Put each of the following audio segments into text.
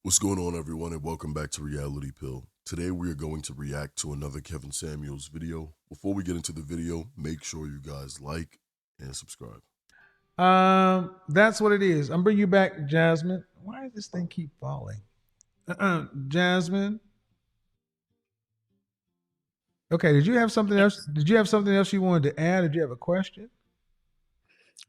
What's going on, everyone, and welcome back to Reality Pill. Today we are going to react to another Kevin Samuels video. Before we get into the video, make sure you guys like and subscribe. That's what it is. I'm bringing you back, Jasmine. Why does this thing keep falling? Jasmine. Okay, did you have something else? Yes. Did you have something else you wanted to add? Did you have a question?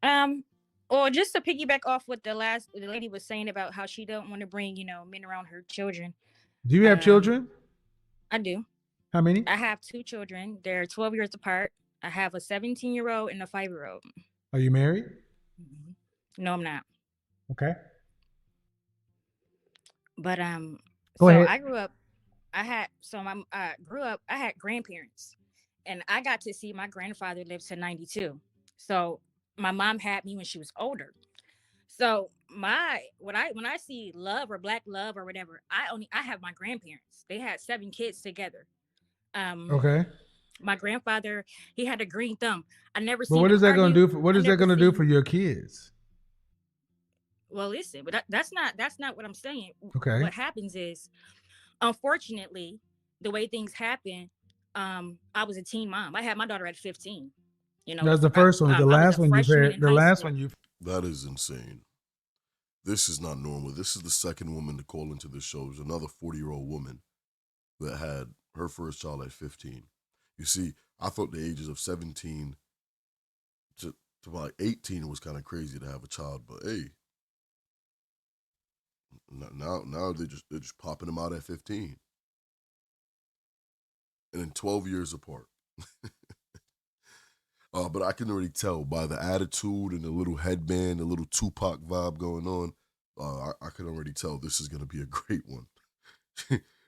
Um, or just to piggyback off what the lady was saying about how she don't want to bring, men around her children. Do you have Um, children? I do. How many? I have two children. They're 12 years apart. I have a 17-year-old and a 5-year-old. Are you married? Mhm. No, I'm not. Okay. But Go so ahead. I grew up. I grew up. I had grandparents, and I got to see my grandfather live to 92. So my mom had me when she was older. So my when I see love or black love or whatever, I have my grandparents. They had 7 kids together. Um, Okay. my grandfather, he had a green thumb. I never But seen what them is that going to argue. do for what I is that never going to do seen. for your kids? Well, listen, but that's not what I'm saying. Okay. What happens is, unfortunately, the way things happen. I was a teen mom. I had my daughter at 15. That's the first one. The I was a last one you've freshman had. in The high last school. one you've. That is insane. This is not normal. This is the second woman to call into this show. There's another 40-year-old woman that had her first child at 15. You see, I thought the ages of 17 to about 18 was kind of crazy to have a child, but hey, now they're just popping them out at 15 and then 12 years apart. But I can already tell by the attitude and the little headband, the little Tupac vibe going on. I can already tell this is gonna be a great one.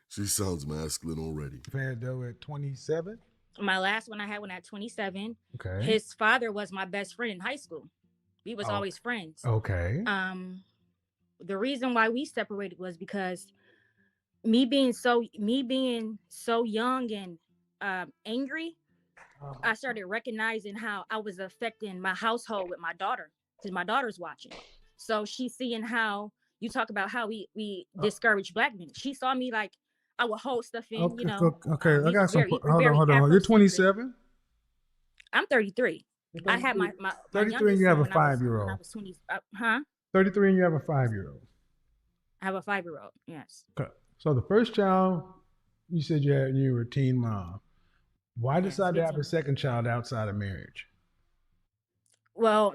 She sounds masculine already. Had though at 27. My last one I had one at 27. Okay. His father was my best friend in high school. We was Oh. always friends. Okay. Um, the reason why we separated was because me being so young and angry, I started recognizing how I was affecting my household with my daughter because my daughter's watching. So she's seeing how you talk about how we discourage black men. She saw me like I would hold stuff in. Okay. Okay. I We got was some. very we're Hold on. very Hold on. You're Afrocentric. 27. I'm 33. You're I had 33. my 33 and youngest you have son a when I was 5 year when I old. was 20. Huh? 33 and you have a 5 year old. I have a 5-year-old. Yes. Okay. So the first child, you said you were a teen mom. Why Yes. decide to have a 15. second child outside of marriage? Well,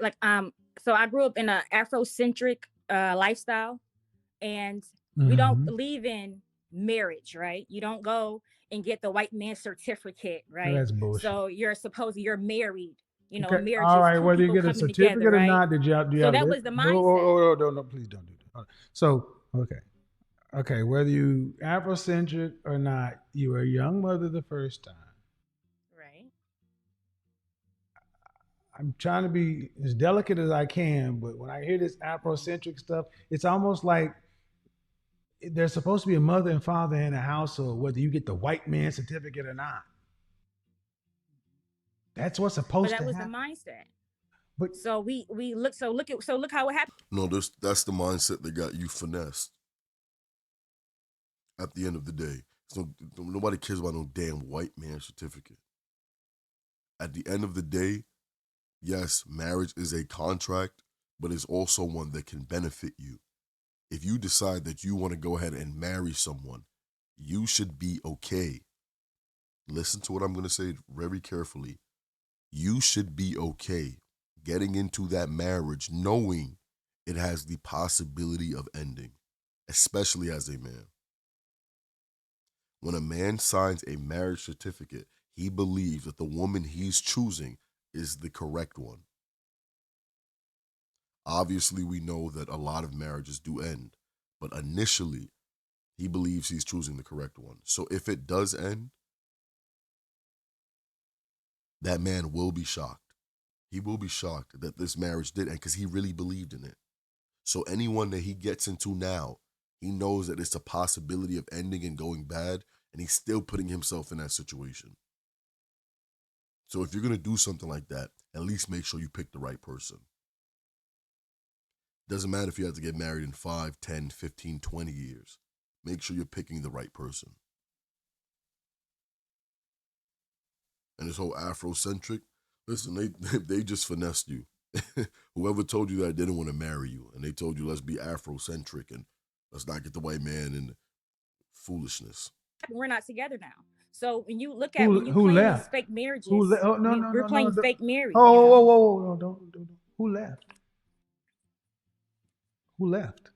so I grew up in an Afrocentric lifestyle, and we don't Mm-hmm. believe in marriage, right? You don't go and get the white man certificate, right? That's bullshit. So you're married. A Okay. marriage All is right. two Whether you people get a coming together, certificate or right? not, do you So have that this? was the No, mindset, no, please don't do that. So, okay. Okay. Whether you Afrocentric or not, you were a young mother the first time. right? I'm trying to be as delicate as I can, but when I hear this Afrocentric stuff, it's almost like there's supposed to be a mother and father in a household, whether you get the white man certificate or not. That's what's But supposed that to was the happen. mindset. But So we look how it happened. No, that's the mindset that got you finessed. At the end of the day, so nobody cares about no damn white man certificate. At the end of the day, yes, marriage is a contract, but it's also one that can benefit you. If you decide that you want to go ahead and marry someone, you should be okay. Listen to what I'm going to say very carefully. You should be okay getting into that marriage knowing it has the possibility of ending, especially as a man. When a man signs a marriage certificate, he believes that the woman he's choosing is the correct one. Obviously, we know that a lot of marriages do end, but initially, he believes he's choosing the correct one. So if it does end, that man will be shocked. He will be shocked that this marriage did end because he really believed in it. So anyone that he gets into now, he knows that it's a possibility of ending and going bad, and he's still putting himself in that situation. So if you're gonna do something like that, at least make sure you pick the right person. Doesn't matter if you have to get married in 5, 10, 15, 20 years. Make sure you're picking the right person. And this whole Afrocentric, listen, they just finessed you. Whoever told you that they didn't want to marry you, and they told you let's be Afrocentric and let's not get the white man in foolishness. We're not together now. So when you look at, when you Who claim these left? fake Who marriages, left? Oh no no we're no no! playing fake married, Oh whoa whoa whoa! No, don't. Who left? Who left?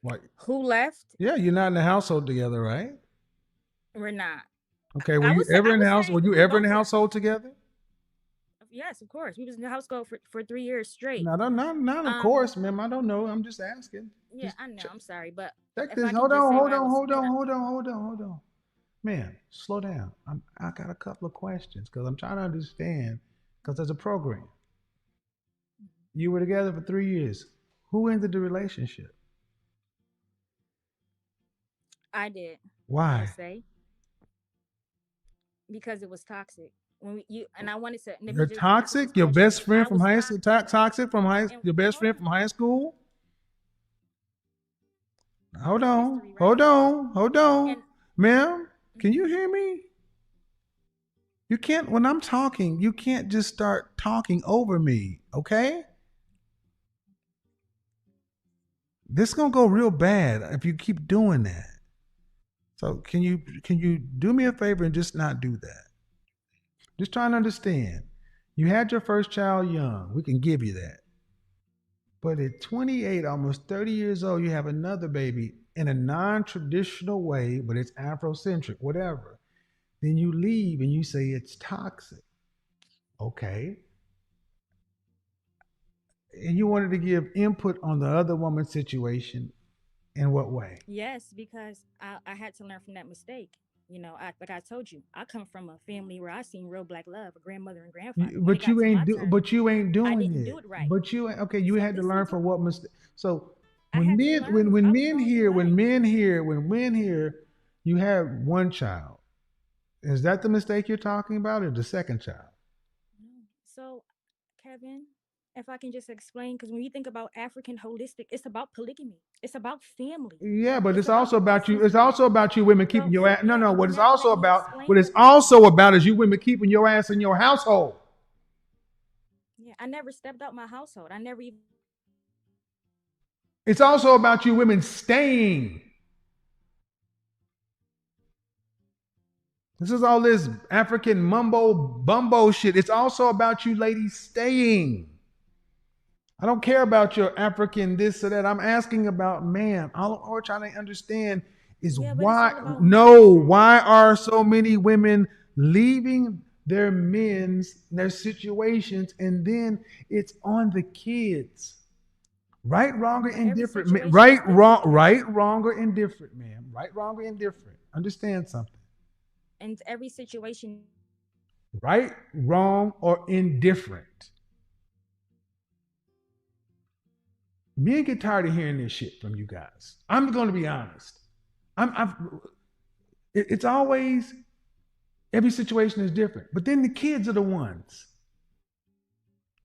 What? Who left? Yeah, you're not in the household together, right? We're not. Okay. Were you ever I in the would house? say Were you we ever in both the left. household together? Yes, of course. We was in the household for 3 years straight. No, not of Um, course, ma'am. I don't know. I'm just asking. yeah, Just I know. I'm sorry, but check if this. I can Hold just on, say what hold I on, was hold on, hold on, hold on, hold on. Man, slow down. I got a couple of questions because I'm trying to understand. Because there's a program. You were together for 3 years. Who ended the relationship? I did. I would Why? say because it was toxic. When you and I wanted to, let me You're just answer this toxic. Your question. best friend I from was high school. toxic, Toxic from high. and Your best hold friend on. from high school. Hold That's on. history, Hold right? on. Hold on. And Ma'am, can you mhm. hear me? You can't, when I'm talking, you can't just start talking over me, okay? This is gonna go real bad if you keep doing that. So can you do me a favor and just not do that? Just trying to understand. You had your first child young. We can give you that. But at 28, almost 30 years old, you have another baby in a non-traditional way, but it's Afrocentric, whatever. Then you leave and you say it's toxic. Okay. And you wanted to give input on the other woman's situation. In what way? Yes, because I had to learn from that mistake. Like I told you, I come from a family where I seen real black love, a grandmother and grandfather. When it But got you to my ain't do. turn, But you ain't I doing didn't it. do it right. But you okay? You So had to listen learn to from me. what mistake. So I when had to men learn. I was going through life. when men hear you have one child, is that the mistake you're talking about, or the second child? No. So, Kevin, if I can just explain, because when you think about African holistic, it's about polygamy. It's about family. Yeah, but It's it's about also the about you. essence It's of it. also about you women keeping So, your ass. No, yeah, no. and What you it's never also let me about. explain What it's everything. also about is you women keeping your ass in your household. Yeah, I never stepped out my household. I never even. It's also about you women staying. This is all this African mumbo bumbo shit. It's also about you ladies staying. I don't care about your African this or that. I'm asking about man. All we're trying to understand is Yeah, but it's why all about no, mindset. why are so many women leaving their men's their situations and then it's on the kids. Right, wrong, or But every indifferent. situation is different, Right, Kevin. wrong, or indifferent, ma'am. Right, wrong, or indifferent. Understand something. And every situation. Right, wrong, or indifferent. Men get tired of hearing this shit from you guys. I'm going to be honest. I'm it's always every situation is different, but then the kids are the ones.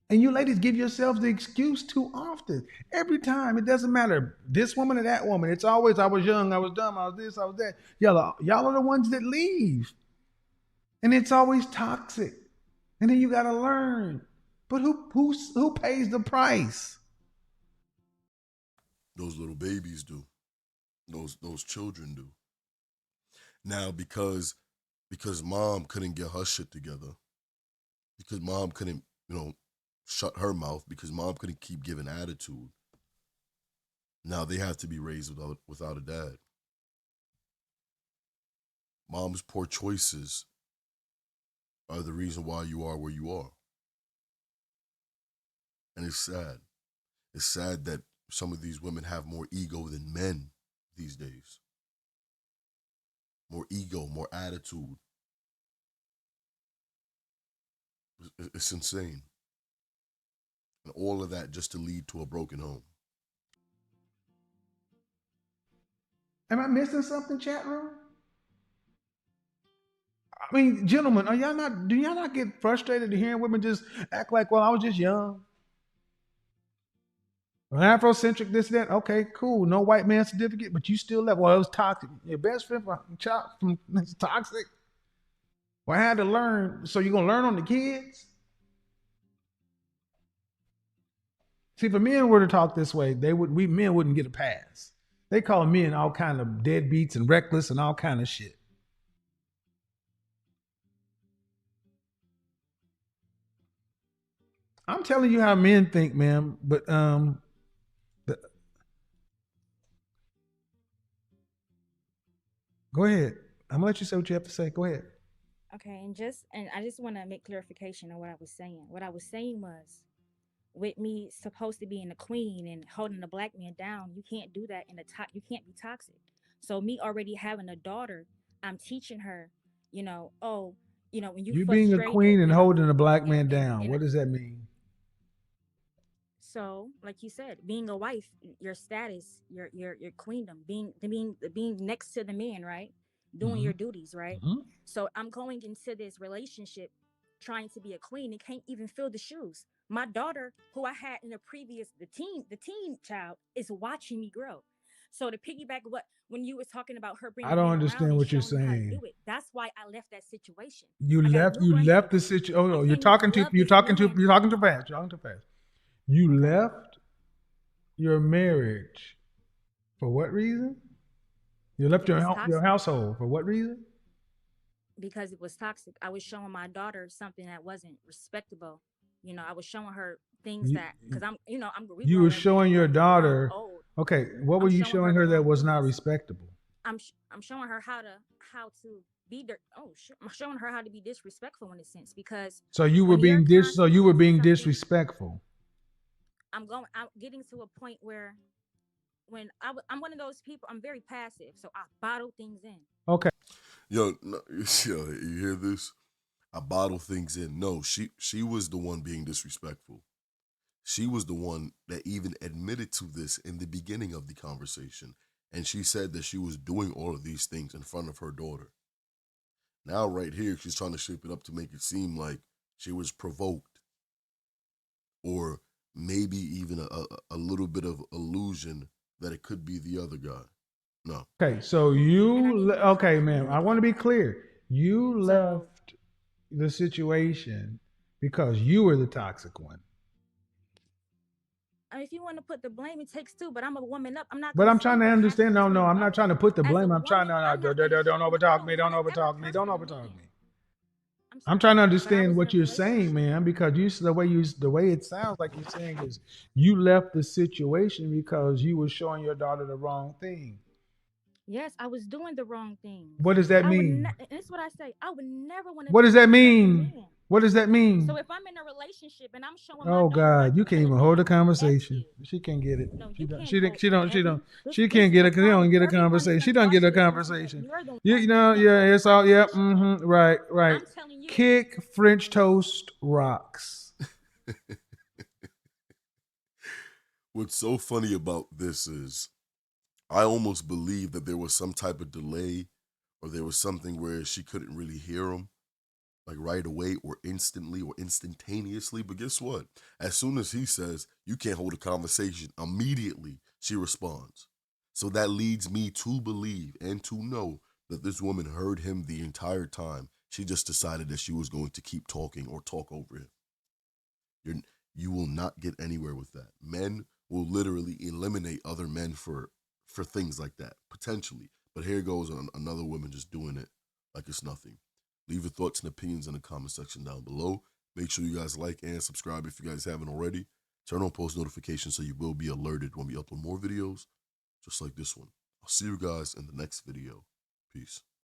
And you ladies give yourselves the excuse too often. Every time, it doesn't matter this woman or that woman. It's always I was young, I was dumb, I was this, I was that. Y'all are the ones that leave, and it's always toxic. And then you got to learn. But who pays the price? Those little babies do. Those children do. Now because mom couldn't get her shit together, because mom couldn't, shut her mouth, because mom couldn't keep giving attitude. Now they have to be raised without a dad. Mom's poor choices are the reason why you are where you are. And it's sad. It's sad that some of these women have more ego than men these days. More ego, more attitude. It's insane. And all of that just to lead to a broken home. Am I missing something, chat room? I mean, gentlemen, do y'all not get frustrated to hearing women just act like, well, I was just young. Afrocentric, this, that. Okay, cool. No white man certificate, but you still left. Well, it was toxic. Your best friend from it's toxic. Well, I had to learn. So you're gonna learn on the kids? See, if a men were to talk this way, we men wouldn't get a pass. They call men all kind of deadbeats and reckless and all kind of shit. I'm telling you how men think, man. But the, go ahead. I'm gonna let you say what you have to say. Go ahead. Okay, and I just want to make clarification on what I was saying. What I was saying was, with me supposed to being a queen and holding the black man down, you can't do that in a you can't be toxic. So me already having a daughter, I'm teaching her, oh, when you You being a frustrated, queen and holding a black and man and down. and What does that mean? so like you said, being a wife, your status, your queendom, being next to the man, right? Doing Mm-hmm. your duties, right? Mm-hmm. So I'm going into this relationship trying to be a queen and can't even fill the shoes. My daughter, who I had in the previous the teen child, is watching me grow. So to piggyback what when you was talking about her I bringing don't men around understand and what you're showing them how to saying. do it, that's why I left that situation. You I got a left. new You left the grandchildren. situation. I Oh, can't even love you're this talking to, man. you're talking too fast. You're talking too fast. You Okay, left your marriage for what reason? You because left it was your toxic. household for what reason? Because it was toxic. I was showing my daughter something that wasn't respectable. I was showing her things You, that because we you were grown up, showing your we're grown daughter. old. Okay, what were I'm you showing her showing the her that wrong was not things. respectable? I'm showing her how to be there. Oh shit! I'm showing her how to be disrespectful in a sense because So you were when you're being so constantly you were into being something, disrespectful. I'm getting to a point where when I'm one of those people. I'm very passive, so I bottle things in. Okay. Yo, no, yo, you hear this? I bottle things in. No, she was the one being disrespectful. She was the one that even admitted to this in the beginning of the conversation. And she said that she was doing all of these things in front of her daughter. Now, right here, she's trying to shape it up to make it seem like she was provoked or maybe even a little bit of illusion that it could be the other guy. No. Okay. So And I didn't even try okay, to ma'am. I want to communicate be that. clear. You So left the situation because you were the toxic one. if you want to put the blame, it takes two. But I'm a woman up. I'm not But gonna I'm say trying to what understand. happened No, to no, my I'm not trying mother. to put the As a blame. I'm trying woman, to I'm not gonna don't I'm overtalk a me. Don't woman ever overtalk me. Don't person a overtalk man. me. I'm I'm sorry, trying to but I understand was in what a you're saying, relationship. man, because the way it sounds like you're saying is you left the situation because you were showing your daughter the wrong thing. Yes, I was doing the wrong things. What does that I would, mean? and this is what I say. I would never want to What be does with that a certain mean? man. What does that So mean? if I'm in a relationship and I'm showing my Oh daughter God, you nothing can't but even hold a F conversation. you. She can't get it. No, She you don't. can't hold She this can't is get a it. She don't problem. get a Everyone is conversation. She don't get a incarcerated into it. conversation. You're the You one who know, can't yeah, hold a it's all. Yeah, conversation. right, right. I'm telling you. Kick French toast rocks. What's so funny about this is I almost believe that there was some type of delay or there was something where she couldn't really hear him like right away or instantly or instantaneously. But guess what? As soon as he says, you can't hold a conversation, immediately she responds. So that leads me to believe and to know that this woman heard him the entire time. She just decided that she was going to keep talking or talk over him. You're, you will not get anywhere with that. Men will literally eliminate other men for things like that, potentially. But here goes another woman just doing it like it's nothing. Leave your thoughts and opinions in the comment section down below. Make sure you guys like and subscribe if you guys haven't already. Turn on post notifications so you will be alerted when we upload more videos just like this one. I'll see you guys in the next video. Peace.